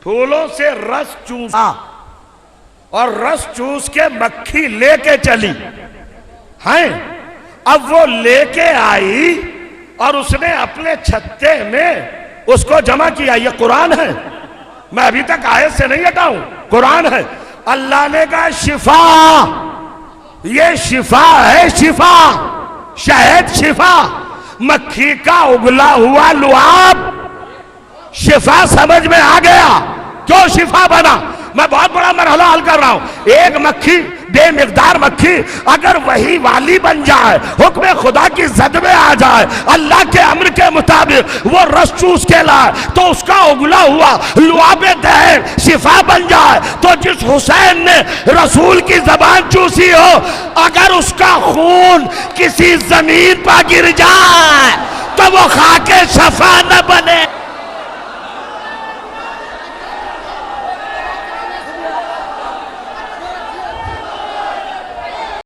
پھولوں سے رس چوسا اور رس چوس کے مکھی لے کے چلی ہیں. اب وہ لے کے آئی اور اس نے اپنے چھتے میں اس کو جمع کیا. یہ قرآن ہے, میں ابھی تک آیت سے نہیں ہٹاؤں, قرآن ہے. اللہ نے کہا شفا, یہ شفا ہے, شفا, شہد شفا. مکھی کا اگلا ہوا لعاب شفا سمجھ میں آ گیا. کیوں شفا بنا؟ میں بہت بڑا مرحلہ حل کر رہا ہوں. ایک مکھی, بے مقدار مکھی اگر وہی والی بن جائے, حکم خدا کی زد میں آ جائے, اللہ کے امر کے مطابق وہ رس چوس کے لائے تو اس کا اگلا ہوا لعاب دہر شفا بن جائے. تو جس حسین نے رسول کی زبان چوسی ہو, اگر اس کا خون کسی زمین پر گر جائے تو وہ خاک شفا نہ بنے.